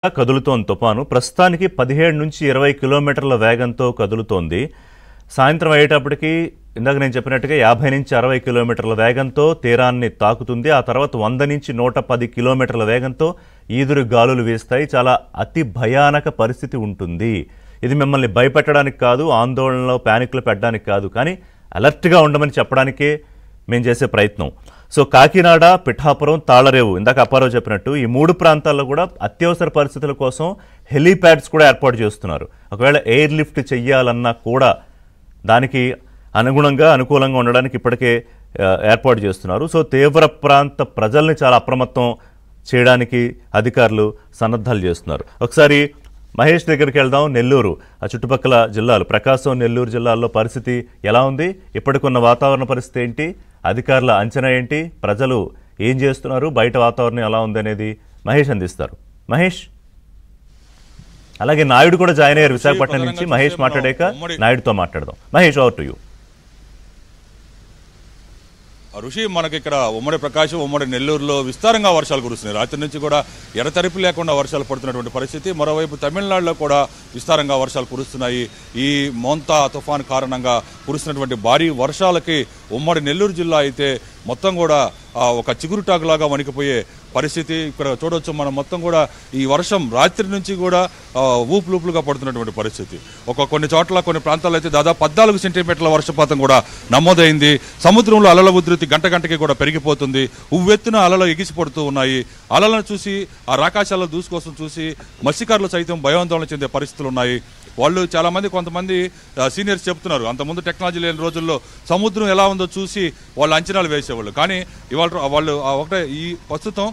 కదులుతోంది తుఫాను. ప్రస్తుతానికి 17 నుంచి 20 కిలోమీటర్ల వేగంతో కదులుతోంది. సాయంత్రం అయ్యేటప్పటికి ఇందాక నేను చెప్పినట్టుగా 50 నుంచి 60 కిలోమీటర్ల వేగంతో తీరాన్ని తాకుతుంది. ఆ తర్వాత 100 నుంచి 110 కిలోమీటర్ల వేగంతో ఈదురు గాలులు వీస్తాయి. చాలా అతి భయానక పరిస్థితి ఉంటుంది. ఇది మిమ్మల్ని భయపెట్టడానికి కాదు, ఆందోళనలో ప్యానిక్లో పెట్టడానికి కాదు, కానీ అలర్ట్గా ఉండమని చెప్పడానికే మేము చేసే ప్రయత్నం. సో కాకినాడ, పిఠాపురం, తాళరేవు ఇందాక అప్పారావు చెప్పినట్టు ఈ 3 ప్రాంతాల్లో కూడా అత్యవసర పరిస్థితుల కోసం హెలీప్యాడ్స్ కూడా ఏర్పాటు చేస్తున్నారు. ఒకవేళ ఎయిర్ లిఫ్ట్ చెయ్యాలన్నా కూడా దానికి అనుకూలంగా ఉండడానికి ఇప్పటికే ఏర్పాటు చేస్తున్నారు. సో తీవ్ర ప్రాంత ప్రజల్ని చాలా అప్రమత్తం చేయడానికి అధికారులు సన్నద్ధాలు చేస్తున్నారు. ఒకసారి మహేష్ దగ్గరికి వెళ్దాం. నెల్లూరు, ఆ చుట్టుపక్కల జిల్లాలు ప్రకాశం, నెల్లూరు జిల్లాల్లో పరిస్థితి ఎలా ఉంది? ఇప్పటికున్న వాతావరణ పరిస్థితి ఏంటి? అధికారుల అంచనా ఏంటి? ప్రజలు ఏం చేస్తున్నారు? బయట వాతావరణం ఎలా ఉంది అనేది మహేష్ అందిస్తారు. మహేష్, అలాగే నాయుడు కూడా జాయిన్ అయ్యారు విశాఖపట్నం నుంచి. మహేష్ మాట్లాడాక నాయుడుతో మాట్లాడదాం. Mahesh, over to you. ఋషి, మనకి ఇక్కడ ఉమ్మడి ప్రకాశం, ఉమ్మడి నెల్లూరులో విస్తారంగా వర్షాలు కురుస్తున్నాయి. రాత్రి నుంచి కూడా ఎడతెరిపి లేకుండా వర్షాలు పడుతున్నటువంటి పరిస్థితి. మరోవైపు తమిళనాడులో కూడా విస్తారంగా వర్షాలు కురుస్తున్నాయి. ఈ మోంతా తుఫాన్ కారణంగా కురుస్తున్నటువంటి భారీ వర్షాలకి ఉమ్మడి నెల్లూరు జిల్లా అయితే మొత్తం కూడా ఒక చిగురుటాకులాగా వణికిపోయే పరిస్థితి ఇక్కడ చూడవచ్చు. మనం మొత్తం కూడా ఈ వర్షం రాత్రి నుంచి కూడా ఊపులుగా పడుతున్నటువంటి పరిస్థితి. కొన్ని చోట్ల కొన్ని ప్రాంతాల్లో అయితే దాదాపు 14 సెంటీమీటర్ల వర్షపాతం కూడా నమోదైంది. సముద్రంలో అలల ఉధృతి గంటకి కూడా పెరిగిపోతుంది. ఉవ్వెత్తున అలలు ఎగిసిపడుతూ ఉన్నాయి. అలలను చూసి ఆ రాకాశాల దూసుకోసం చూసి మత్స్యకారులు సైతం భయాందోళన చెందే పరిస్థితులు ఉన్నాయి. వాళ్ళు కొంతమంది సీనియర్స్ చెప్తున్నారు, అంతకుముందు టెక్నాలజీ లేని రోజుల్లో సముద్రం ఎలా ఉందో చూసి వాళ్ళు అంచనాలు వేసేవాళ్ళు. కానీ ఇవాళ వాళ్ళు ఒకటే ఈ ప్రస్తుతం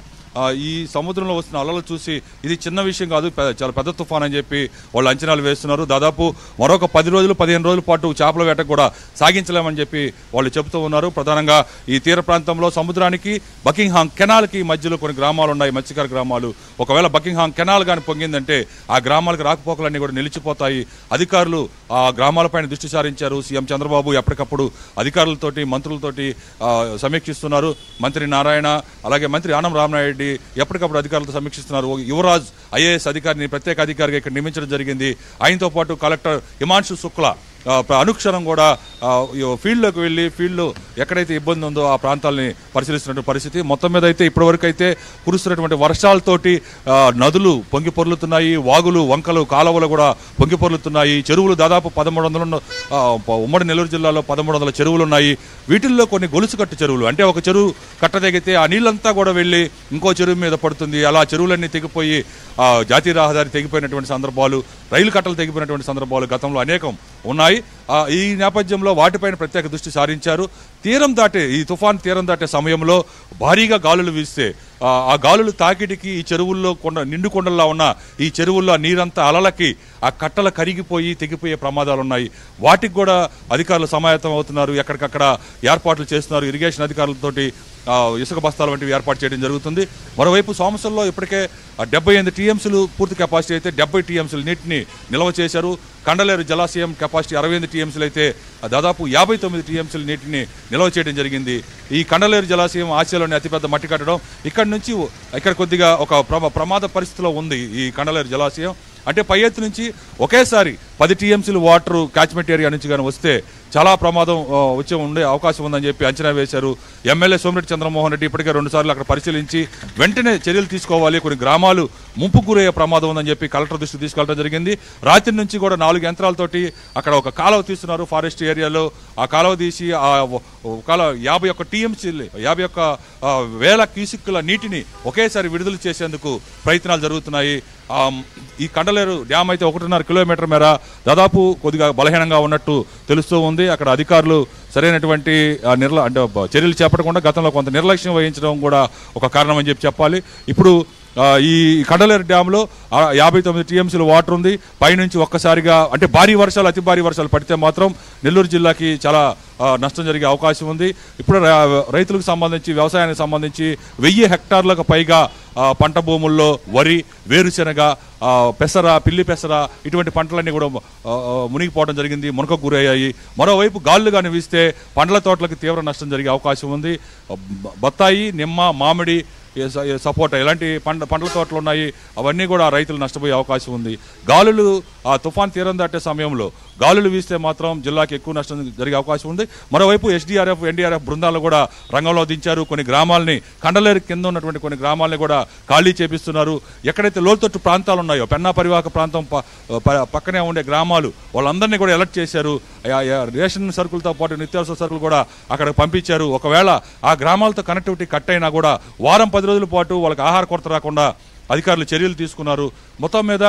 ఈ సముద్రంలో వస్తున్న అలలు చూసి ఇది చిన్న విషయం కాదు, చాలా పెద్ద తుఫాన్ అని చెప్పి వాళ్ళు అంచనాలు వేస్తున్నారు. దాదాపు మరొక 10 రోజులు 15 రోజుల పాటు చేపల వేటకు కూడా సాగించలేమని చెప్పి వాళ్ళు చెబుతూ ఉన్నారు. ప్రధానంగా ఈ తీర ప్రాంతంలో సముద్రానికి బకింగ్హామ్ కెనాల్కి మధ్యలో కొన్ని గ్రామాలు ఉన్నాయి, మత్స్యకార గ్రామాలు. ఒకవేళ బకింగ్హామ్ కెనాల్ కానీ పొంగిందంటే ఆ గ్రామాలకు రాకపోకలన్నీ కూడా నిలిచిపోతాయి. అధికారులు ఆ గ్రామాలపైన దృష్టి సారించారు. సీఎం చంద్రబాబు ఎప్పటికప్పుడు అధికారులతోటి, మంత్రులతోటి సమీక్షిస్తున్నారు. మంత్రి నారాయణ, అలాగే మంత్రి ఆనం రామనాయుడు ఎప్పటికప్పుడు అధికారులతో సమీక్షిస్తున్నారు. యువరాజ్ ఐఏఎస్ అధికారిని ప్రత్యేక అధికారిగా ఇక్కడ నియమించడం జరిగింది. ఆయనతో పాటు కలెక్టర్ హిమాంశు శుక్లా అనుక్షణం కూడా ఫీల్డ్లోకి వెళ్ళి ఫీల్డ్లో ఎక్కడైతే ఇబ్బంది ఉందో ఆ ప్రాంతాలని పరిశీలిస్తున్న పరిస్థితి. మొత్తం మీద అయితే ఇప్పటివరకు అయితే కురుస్తున్నటువంటి వర్షాలతోటి నదులు పొంగి పొర్లుతున్నాయి. వాగులు, వంకలు, కాలువలు కూడా పొంగి పొర్లుతున్నాయి. చెరువులు దాదాపు 1300 ఉమ్మడి నెల్లూరు జిల్లాలో 1300 చెరువులు ఉన్నాయి. వీటిల్లో కొన్ని గొలుసు కట్టు చెరువులు, అంటే ఒక చెరువు కట్ట తెగితే ఆ నీళ్ళంతా కూడా వెళ్ళి ఇంకో చెరువు మీద పడుతుంది. అలా చెరువులన్నీ తెగిపోయి జాతీయ రహదారి తెగిపోయినటువంటి సందర్భాలు, రైలు కట్టలు తెగిపోయినటువంటి సందర్భాలు గతంలో అనేకం ఉన్నాయి. ఈ నేపథ్యంలో వాటిపైన ప్రత్యేక దృష్టి సారించారు. ఈ తుఫాన్ తీరం దాటే సమయంలో భారీగా గాలులు వీస్తే ఆ గాలులు తాకిడికి ఈ చెరువుల్లో నిండు కొండల్లా ఉన్న ఈ చెరువుల్లో నీరంతా అలలకి ఆ కట్టలు కరిగిపోయి తెగిపోయే ప్రమాదాలు ఉన్నాయి. వాటికి కూడా అధికారులు సమాయత్తం అవుతున్నారు. ఎక్కడికక్కడ ఏర్పాట్లు చేస్తున్నారు. ఇరిగేషన్ అధికారులతోటి ఇసుక బస్తాల వంటివి ఏర్పాటు చేయడం జరుగుతుంది. మరోవైపు సోమశంలో ఇప్పటికే 78 టీఎంసీలు పూర్తి కెపాసిటీ అయితే 70 టీఎంసీలు నీటిని నిల్వ చేశారు. కండలేరు జలాశయం కెపాసిటీ 68 టీఎంసీలు అయితే దాదాపు 59 టీఎంసీల నీటిని నిల్వ చేయడం జరిగింది. ఈ కండలేరు జలాశయం ఆసియాలోని అతిపెద్ద మట్టి కట్టడం. ఇక్కడ కొద్దిగా ఒక ప్రమాద పరిస్థితిలో ఉంది ఈ కండలేరు జలాశయం. అంటే పై ఎత్తు నుంచి ఒకేసారి 10 టీఎంసీలు వాటర్ క్యాచ్మెంట్ ఏరియా నుంచి కానీ వస్తే చాలా ప్రమాదం ఉండే అవకాశం ఉందని చెప్పి అంచనా వేశారు. ఎమ్మెల్యే సోమిరెడ్డి చంద్రమోహన్ రెడ్డి ఇప్పటికే 2 సార్లు అక్కడ పరిశీలించి వెంటనే చర్యలు తీసుకోవాలి, కొన్ని గ్రామాలు ముంపుకు గురయ్యే ప్రమాదం ఉందని చెప్పి కలెక్టర్ దృష్టి తీసుకెళ్లడం జరిగింది. రాత్రి నుంచి కూడా 4 యంత్రాలతోటి అక్కడ ఒక కాలువ తీస్తున్నారు ఫారెస్ట్ ఏరియాలో. ఆ కాలువ తీసి 51 టీఎంసీలు 51,000 క్యూసిక్కుల నీటిని ఒకేసారి విడుదల చేసేందుకు ప్రయత్నాలు జరుగుతున్నాయి. ఈ కండలేరు డ్యామ్ అయితే 1.5 కిలోమీటర్ మేర దాదాపు కొద్దిగా బలహీనంగా ఉన్నట్టు తెలుస్తూ ఉంది. అక్కడ అధికారులు సరైనటువంటి చర్యలు చేపట్టకుండా గతంలో కొంత నిర్లక్ష్యం వహించడం కూడా ఒక కారణం అని చెప్పాలి. ఇప్పుడు ఈ కండలేరు డ్యాంలో 59 టీఎంసీలు వాటర్ ఉంది. పైనుంచి ఒక్కసారిగా అంటే అతి భారీ వర్షాలు పడితే మాత్రం నెల్లూరు జిల్లాకి చాలా నష్టం జరిగే అవకాశం ఉంది. ఇప్పుడు రైతులకు సంబంధించి, వ్యవసాయానికి సంబంధించి 1000 హెక్టార్లకు పైగా పంట భూముల్లో వరి, వేరుశెనగ, పెసర, పిల్లి పెసర ఇటువంటి పంటలన్నీ కూడా మునిగిపోవడం జరిగింది, మునకకు గురయ్యాయి. మరోవైపు గాలులు కానీ వీస్తే పండ్ల తోటలకు తీవ్ర నష్టం జరిగే అవకాశం ఉంది. బత్తాయి, నిమ్మ, మామిడి, సపోటా ఇలాంటి పండ్ల తోటలు ఉన్నాయి. అవన్నీ కూడా రైతులు నష్టపోయే అవకాశం ఉంది. గాలులు ఆ తుఫాన్ తీరం దాటే సమయంలో గాలులు వీస్తే మాత్రం జిల్లాకి ఎక్కువ నష్టం జరిగే అవకాశం ఉంది. మరోవైపు ఎస్డీఆర్ఎఫ్ ఎన్డీఆర్ఎఫ్ బృందాలు కూడా రంగంలో దించారు. కొన్ని గ్రామాలని కండలేరు కింద ఉన్నటువంటి కొన్ని గ్రామాలని కూడా ఖాళీ చేపిస్తున్నారు. ఎక్కడైతే లోతట్టు ప్రాంతాలు ఉన్నాయో పెన్నా పరివాహక ప్రాంతం పక్కనే ఉండే గ్రామాలు వాళ్ళందరినీ కూడా అలర్ట్ చేశారు. రేషన్ సరుకులతో పాటు నిత్యావసర సరుకులు కూడా అక్కడ పంపించారు. ఒకవేళ ఆ గ్రామాలతో కనెక్టివిటీ కట్ అయినా కూడా వారం 10 రోజుల పాటు వాళ్ళకి ఆహార కొరత రాకుండా అధికారులు చర్యలు తీసుకున్నారు. మొత్తం మీద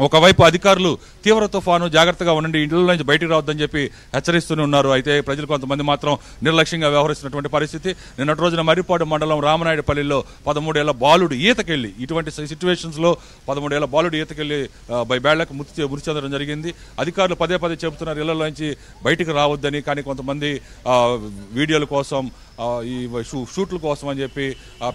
ఒకవైపు అధికారులు తీవ్ర తుఫాను జాగ్రత్తగా ఉండండి, ఇంట్లో నుంచి బయటికి రావద్దని చెప్పి హెచ్చరిస్తూనే ఉన్నారు. అయితే ప్రజలు కొంతమంది మాత్రం నిర్లక్ష్యంగా వ్యవహరిస్తున్నటువంటి పరిస్థితి. నిన్నటి రోజున మర్రిపాడు మండలం రామనాయుడుపల్లిలో 13 ఏళ్ల బాలుడు ఈతకెళ్లి ఇటువంటి సిచ్యువేషన్స్లో 13 ఏళ్ల బాలుడు ఈతకెళ్లి బై బ్యాడ్లకు మృతి చెందడం జరిగింది. అధికారులు పదే చెబుతున్నారు ఇళ్లలోంచి బయటికి రావద్దని. కానీ కొంతమంది వీడియోల కోసం ఈ షూట్ల కోసం అని చెప్పి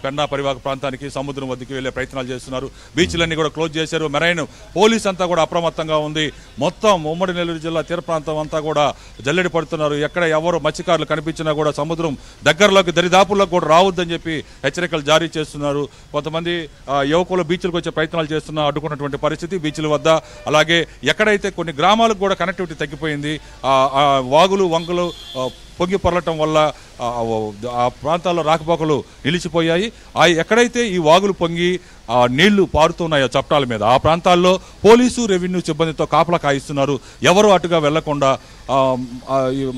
పెన్నా పరివాహక ప్రాంతానికి సముద్రం వద్దకు వెళ్లే ప్రయత్నాలు చేస్తున్నారు. బీచ్లన్నీ కూడా క్లోజ్ చేశారు. మెరైన్ పోలీస్ అంతా కూడా అప్రమత్తంగా ఉంది. మొత్తం ఉమ్మడి నెల్లూరు జిల్లా తీర ప్రాంతం అంతా కూడా జల్లెడి పడుతున్నారు. ఎక్కడ ఎవరు మత్స్యకారులు కనిపించినా కూడా సముద్రం దగ్గరలోకి దరిదాపుల్లోకి కూడా రావద్దని చెప్పి హెచ్చరికలు జారీ చేస్తున్నారు. కొంతమంది యువకులు బీచ్లకు వచ్చే ప్రయత్నాలు చేస్తున్నా అడ్డుకున్నటువంటి పరిస్థితి బీచ్ల వద్ద. అలాగే ఎక్కడైతే కొన్ని గ్రామాలకు కూడా కనెక్టివిటీ తగ్గిపోయింది. వాగులు వంకలు పొంగి పొరలటం వల్ల ఆ ప్రాంతాల్లో రాకపోకలు నిలిచిపోయాయి. ఎక్కడైతే ఈ వాగులు పొంగి నీళ్లు పారుతున్నాయో చప్టాల మీద ఆ ప్రాంతాల్లో పోలీసు రెవెన్యూ సిబ్బందితో కాపలా కాయిస్తున్నారు. ఎవరు అటుగా వెళ్లకుండా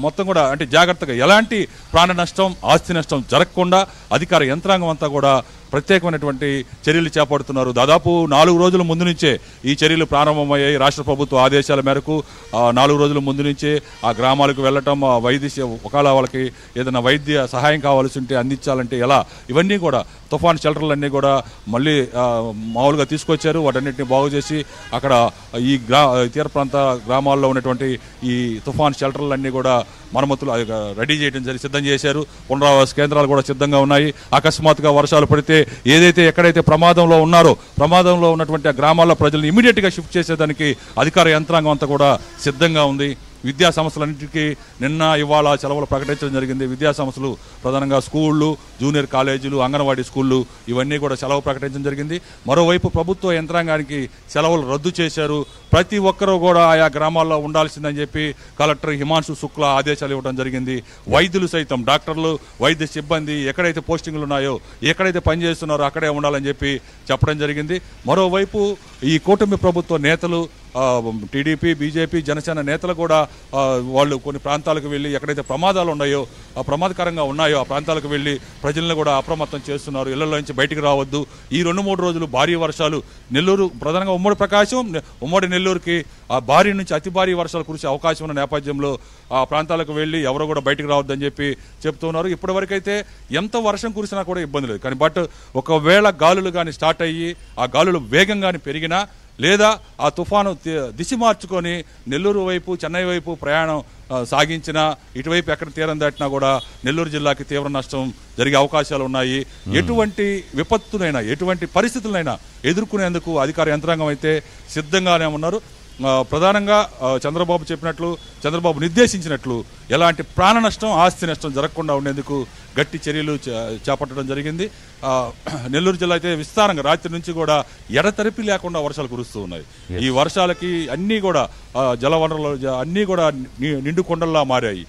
మొత్తం కూడా అంటే జాగ్రత్తగా ఎలాంటి ప్రాణ నష్టం ఆస్తి నష్టం జరగకుండా అధికార యంత్రాంగం అంతా కూడా ప్రత్యేకమైనటువంటి చర్యలు చేపడుతున్నారు. దాదాపు 4 రోజుల ముందు నుంచే ఈ చర్యలు ప్రారంభమయ్యాయి. రాష్ట్ర ప్రభుత్వ ఆదేశాల మేరకు 4 రోజుల ముందు నుంచే ఆ గ్రామాలకు వెళ్ళటం, ఒకవేళ వాళ్ళకి ఏదైనా వైద్య సహాయం కావాల్సి ఉంటే అందించాలంటే ఎలా, ఇవన్నీ కూడా తుఫాన్ షెల్టర్లన్నీ కూడా మళ్ళీ మామూలుగా తీసుకొచ్చారు. వాటన్నిటిని బాగు చేసి అక్కడ ఈ తీర ప్రాంత గ్రామాల్లో ఉన్నటువంటి ఈ తుఫాన్ షెల్టర్లన్నీ కూడా మరమ్మతులు రెడీ చేయడం సిద్ధం చేశారు. పునరావాస కేంద్రాలు కూడా సిద్ధంగా ఉన్నాయి. అకస్మాత్తుగా వర్షాలు పడితే ఎక్కడైతే ప్రమాదంలో ఉన్నారో ప్రమాదంలో ఉన్నటువంటి ఆ గ్రామాల్లో ప్రజలను ఇమీడియట్గా షిఫ్ట్ చేసేదానికి అధికార యంత్రాంగం అంతా కూడా సిద్ధంగా ఉంది. విద్యా సంస్థలన్నింటికీ నిన్న ఇవాళ సెలవులు ప్రకటించడం జరిగింది. విద్యా సంస్థలు ప్రధానంగా స్కూళ్ళు, జూనియర్ కాలేజీలు, అంగన్వాడీ స్కూళ్ళు ఇవన్నీ కూడా సెలవు ప్రకటించడం జరిగింది. మరోవైపు ప్రభుత్వ యంత్రాంగానికి సెలవులు రద్దు చేశారు. ప్రతి ఒక్కరూ కూడా ఆయా గ్రామాల్లో ఉండాల్సిందని చెప్పి కలెక్టర్ హిమాంశు శుక్లా ఆదేశాలు ఇవ్వడం జరిగింది. వైద్యులు సైతం, డాక్టర్లు, వైద్య సిబ్బంది ఎక్కడైతే పోస్టింగ్లు ఉన్నాయో ఎక్కడైతే పనిచేస్తున్నారో అక్కడే ఉండాలని చెప్పి చెప్పడం జరిగింది. మరోవైపు ఈ కూటమి ప్రభుత్వ నేతలు టీడీపీ, బీజేపీ, జనసేన నేతలు కూడా వాళ్ళు కొన్ని ప్రాంతాలకు వెళ్ళి ఎక్కడైతే ప్రమాదాలు ఉన్నాయో ప్రమాదకరంగా ఉన్నాయో ఆ ప్రాంతాలకు వెళ్ళి ప్రజలను కూడా అప్రమత్తం చేస్తున్నారు. ఇళ్లలో నుంచి బయటికి రావద్దు. ఈ 2-3 రోజులు భారీ వర్షాలు నెల్లూరు ప్రధానంగా ఉమ్మడి ప్రకాశం, ఉమ్మడి నెల్లూరుకి భారీ నుంచి అతి భారీ వర్షాలు కురిసే అవకాశం ఉన్న నేపథ్యంలో ఆ ప్రాంతాలకు వెళ్ళి ఎవరు కూడా బయటికి రావద్దని చెప్పి చెప్తున్నారు. ఇప్పటివరకైతే ఎంత వర్షం కురిసినా కూడా ఇబ్బంది లేదు. కానీ ఒకవేళ గాలులు కానీ స్టార్ట్ అయ్యి ఆ గాలులు వేగం కానీ పెరిగినా లేదా ఆ తుఫాను దిశ మార్చుకొని నెల్లూరు వైపు, చెన్నై వైపు ప్రయాణం సాగించిన ఇటువైపు ఎక్కడ తీరం దాటినా కూడా నెల్లూరు జిల్లాకి తీవ్ర నష్టం జరిగే అవకాశాలు ఉన్నాయి. ఎటువంటి విపత్తునైనా ఎటువంటి పరిస్థితులైనా ఎదుర్కొనేందుకు అధికార యంత్రాంగం అయితే సిద్ధంగానే ఉన్నారు. ప్రధానంగా చంద్రబాబు నిర్దేశించినట్లు ఎలాంటి ప్రాణ నష్టం, ఆస్తి నష్టం జరగకుండా ఉండేందుకు గట్టి చర్యలు చేపట్టడం జరిగింది. నెల్లూరు జిల్లా అయితే విస్తారంగా రాత్రి నుంచి కూడా ఎడతెరిపి లేకుండా వర్షాలు కురుస్తూ ఉన్నాయి. ఈ వర్షాలకి అన్నీ కూడా జలవనరులు అన్నీ కూడా నిండు కొండల్లా మారాయి.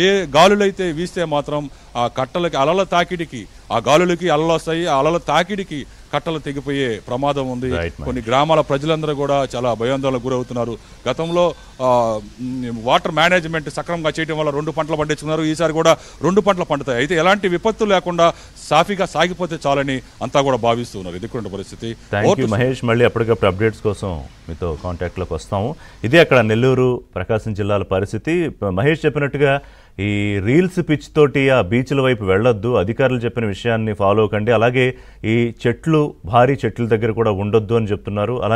ఏ గాలులైతే వీస్తే మాత్రం ఆ కట్టలకి అలల తాకిడికి ఆ గాలులకి అలలు వస్తాయి. ఆ అలల తాకిడికి కట్టలు తెగిపోయే ప్రమాదం ఉంది. కొన్ని గ్రామాల ప్రజలందరూ కూడా చాలా భయాందోళనకు గురవుతున్నారు. గతంలో వాటర్ మేనేజ్మెంట్ సక్రమంగా చేయడం వల్ల 2 పంటలు పండించుకున్నారు. ఈసారి కూడా 2 పంటలు పండుతాయి. అయితే ఎలాంటి విపత్తు లేకుండా సాఫీగా సాగిపోతే చాలని అంతా కూడా భావిస్తున్నారు. ఇది కూడా పరిస్థితి. మహేష్, మళ్ళీ అప్పటికప్పుడు అప్డేట్స్ కోసం మీతో కాంటాక్ట్లోకి వస్తాము. ఇదే అక్కడ నెల్లూరు, ప్రకాశం జిల్లాల పరిస్థితి. మహేష్ చెప్పినట్టుగా ఈ రీల్స్ పిచ్ తోటి ఆ బీచ్ల వైపు వెళ్ళొద్దు, అధికారులు చెప్పిన విషయాన్ని ఫాలో కండి, అలాగే ఈ భారీ చెట్ల దగ్గర కూడా ఉండొద్దు అని చెప్తున్నారు. అలాగే